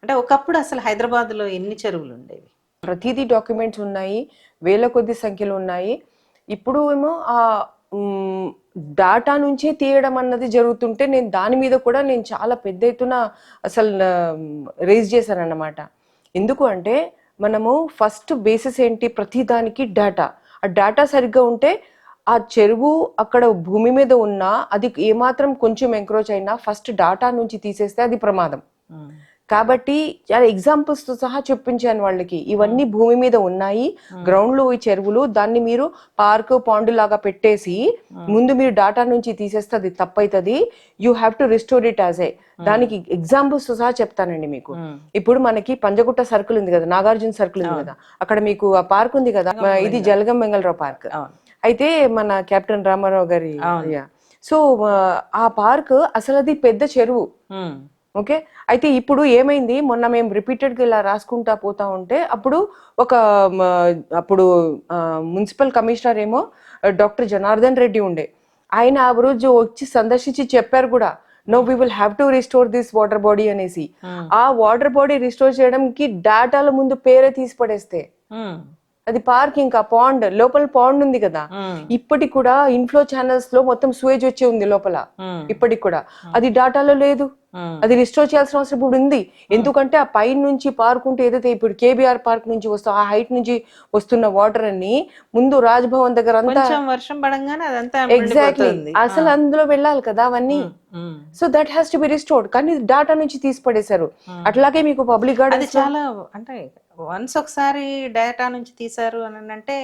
అంటే ఒకప్పుడు అసలు హైదరాబాద్లో ఎన్ని చెరువులు ఉండేవి? ప్రతిదీ డాక్యుమెంట్స్ ఉన్నాయి, వేల కొద్ది సంఖ్యలో ఉన్నాయి. ఇప్పుడు ఏమో ఆ డాటా నుంచి తీయడం అన్నది జరుగుతుంటే నేను దాని మీద కూడా నేను చాలా పెద్ద ఎత్తున అసలు రేజ్ చేశానన్నమాట. ఎందుకు అంటే మనము ఫస్ట్ బేసిస్ ఏంటి, ప్రతి దానికి డేటా. ఆ డేటా సరిగ్గా ఉంటే ఆ చెరువు అక్కడ భూమి మీద ఉన్నా అది ఏమాత్రం కొంచెం ఎంక్రోచ్ అయినా ఫస్ట్ డేటా నుంచి తీసేస్తే అది ప్రమాదం. కాబట్టి చాలా ఎగ్జాంపుల్స్ తో సహా చెప్పించాను వాళ్ళకి, ఇవన్నీ భూమి మీద ఉన్నాయి, గ్రౌండ్ లో ఈ చెరువులు, దాన్ని మీరు పార్క్ పాండ్ లాగా పెట్టేసి ముందు మీరు డాటా నుంచి తీసేస్తే అది తప్పైతుంది, you have to restore it as a. దానికి ఎగ్జాంపుల్స్ తో సహా చెప్తానండి మీకు. ఇప్పుడు మనకి పంజగుట్ట సర్కిల్ ఉంది కదా, నాగార్జున సర్కిల్ ఉంది కదా, అక్కడ మీకు ఆ పార్క్ ఉంది కదా, ఇది జలగం వెంగళరావు పార్క్. అయితే మన కెప్టెన్ రామారావు గారి, సో ఆ పార్క్ అసలు అది పెద్ద చెరువు. ఓకే, అయితే ఇప్పుడు ఏమైంది, మొన్న మేము రిపీటెడ్గా ఇలా రాసుకుంటా పోతా ఉంటే అప్పుడు మున్సిపల్ కమిషనర్ ఏమో డాక్టర్ జనార్దన్ రెడ్డి ఉండే, ఆయన ఆ రోజు వచ్చి సందర్శించి చెప్పారు కూడా, no we will have to restore this water body అనేసి. ఆ వాటర్ బాడీ రిస్టోర్ చేయడానికి డాటాల ముందు పేరే తీసి పడేస్తే అది పార్క్, ఇంకా పాండ్ లోపల పాండ్ ఉంది కదా, ఇప్పటికి కూడా ఇన్ఫ్లో ఛానల్స్ లో మొత్తం స్వేజ్ వచ్చే ఉంది లోపల, ఇప్పటికి కూడా అది డాటాలో లేదు. అది రిస్టోర్ చేయాల్సిన అవసరం ఇప్పుడు ఉంది. ఎందుకంటే ఆ పై నుంచి పార్క్ ఉంటే ఏదైతే ఇప్పుడు కేబిఆర్ పార్క్ నుంచి వస్తా ఆ హైట్ నుంచి వస్తున్న వాటర్ అన్ని ముందు రాజ్భవన్ దగ్గర అంతా వర్షం పడంగానే అదంతా ఎగ్జాక్ట్లీ అసలు అందులో వెళ్ళాలి కదా అవన్నీ. So that has to be restored, కానీ డాటా నుంచి తీసి పడేశారు. అట్లాగే మీకు పబ్లిక్ గార్డెన్స్ చాలా అంటే వన్స్ ఒకసారి డేటా నుంచి తీసారు అని అంటే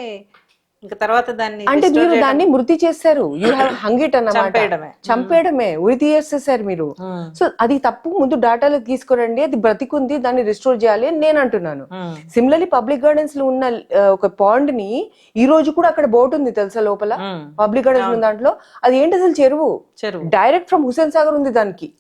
ఇంకా తర్వాత దాన్ని అంటే మీరు దాన్ని మృతి చేశారు, యూ హ్యావ్ హంగ్ ఇట్ అన్నమాట, చంపేయడమే, ఉరి తీసేసారు మీరు. సో అది తప్పు, ముందు డాటాలో తీసుకురండి, అది బ్రతికుంది, దాన్ని రిస్టోర్ చేయాలి అని నేను అంటున్నాను. సిమిలర్లీ పబ్లిక్ గార్డెన్స్ లో ఉన్న ఒక పాండ్ ని ఈ రోజు కూడా అక్కడ బోట్ ఉంది తెలుసా లోపల, పబ్లిక్ గార్డెన్స్ ఉన్న దాంట్లో అది ఏంటి అసలు చెరువు, డైరెక్ట్ ఫ్రమ్ హుసేన్ సాగర్ ఉంది దానికి,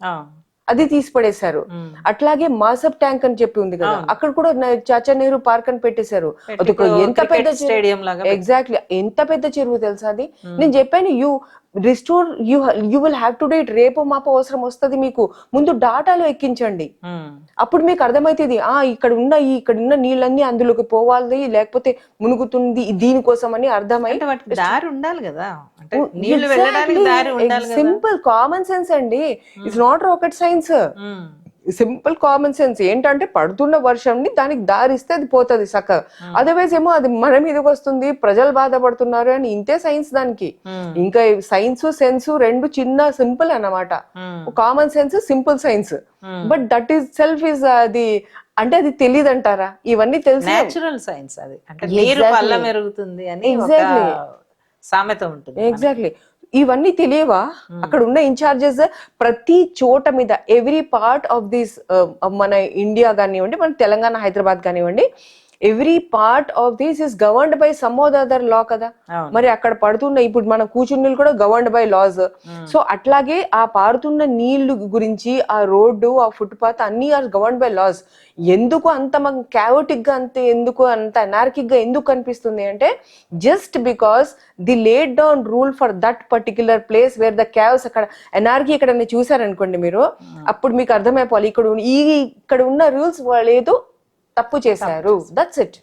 అది తీసి పడేశారు. అట్లాగే మాసప్ ట్యాంక్ అని చెప్పి ఉంది కదా, అక్కడ కూడా చాచా నెహ్రూ పార్క్ అని పెట్టేశారు. అది ఎంత పెద్ద స్టేడియం లాగా, ఎగ్జాక్ట్లీ ఎంత పెద్ద చెరువు తెలుసా అది. నేను చెప్పాను you restore, you will have to do it, రేపు మాపో అవసరం వస్తుంది మీకు, ముందు డాటాలో ఎక్కించండి, అప్పుడు మీకు అర్థమైతుంది ఇక్కడ ఉన్న నీళ్ళన్నీ అందులోకి పోవాలి, లేకపోతే మునుగుతుంది దీనికోసం అని అర్థమై దారి ఉండాలి కదా, సింపుల్ కామన్ సెన్స్ అండి, it's not rocket science, simple common sense. ఏంటంటే పడుతున్న వర్షంని దానికి దారిస్తే అది పోతుంది చక్కగా, అదర్వైజ్ ఏమో అది మన మీదకి వస్తుంది, ప్రజలు బాధపడుతున్నారు అని, ఇంతే సైన్స్ దానికి. ఇంకా సైన్స్ సెన్స్ రెండు చిన్న సింపుల్ అన్నమాట, common sense simple science, but that is self is అది అంటే అది తెలియదు అంటారా, ఇవన్నీ తెలుసు, నేచురల్ సైన్స్ అది, అంటే నీరు పల్ల మెరుగుతుంది అని సామెత ఉంటుంది. ఎగ్జాక్ట్లీ, ఇవన్నీ తెలియవా అక్కడ ఉన్న ఇన్ఛార్జెస్ ప్రతి చోట మీద, ఎవ్రీ పార్ట్ ఆఫ్ దిస్ మన ఇండియా కానివ్వండి, మన తెలంగాణ హైదరాబాద్ కానివ్వండి, every part of this is governed by some or other law కదా. మరి అక్కడ పడుతున్న ఇప్పుడు మన కూర్చున్నీళ్ళు కూడా గవర్న్డ్ బై లాస్. సో అట్లాగే ఆ పారుతున్న నీళ్లు గురించి, ఆ రోడ్డు, ఆ ఫుట్పాత్ అన్ని ఆర్ గవర్న్డ్ బై లాస్. ఎందుకు అంత క్యావటిక్ గా, అంత ఎందుకు అంత అనార్కిక్ గా ఎందుకు కనిపిస్తుంది అంటే, just because the laid down rule for that particular place where the chaos. అక్కడ ఎనార్కీ ఇక్కడ చూసారనుకోండి మీరు, అప్పుడు మీకు అర్థమైపోవాలి ఇక్కడ ఉన్న రూల్స్ వాళ్ళు ఏదో తప్పు చేశారు, దట్స్ ఇట్.